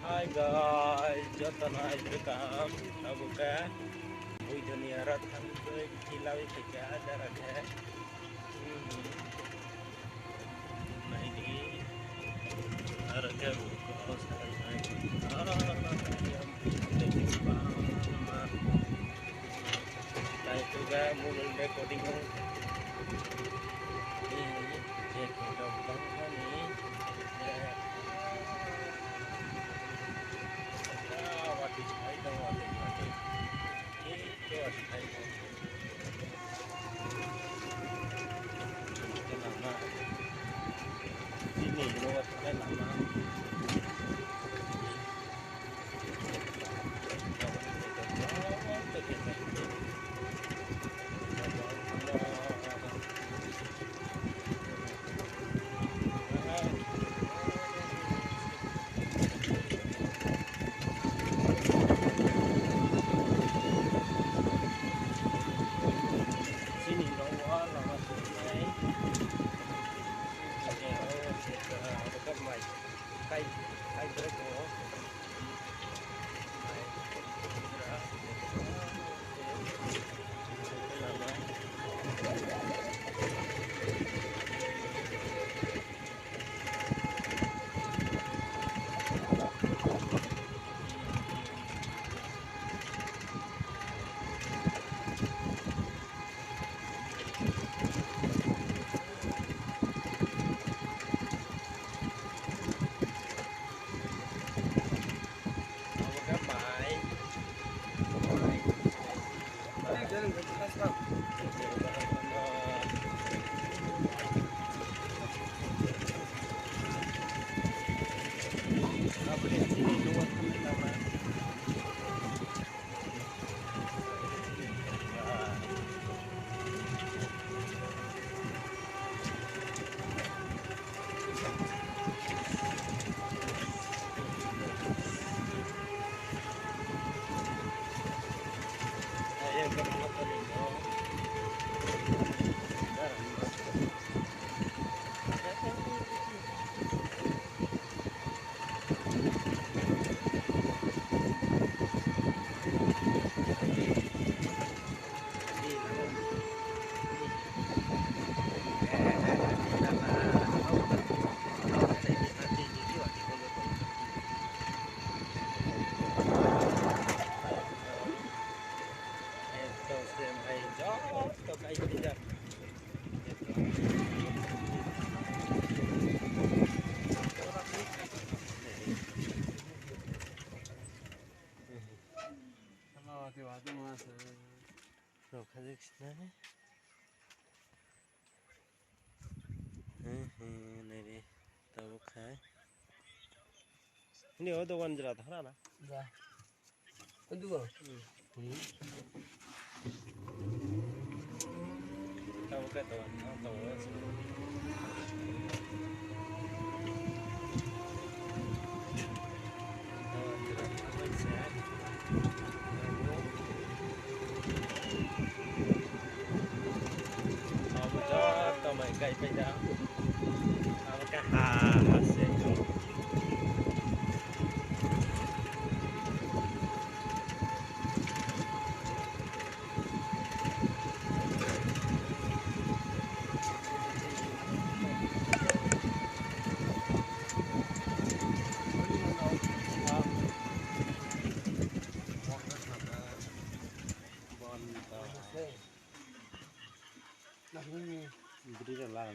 Hai guys, jotoh naik rekam, aku ke, wih dunia ratan tuh kilau itu ada raga, nah ini raga buku sekarang, yang penting banget, nah itu ga mulai recording ini, jadi kita bangga nih, what is I don't want it. Itu lama sini lewat lama sini lama sungai dekat mai kai kai berko ini tahu kan ini ada wan jerat hara Dạ. Con đùa. tahu kan tahu mày cây bây giờ cái hà sẽ Nah ini. beri lah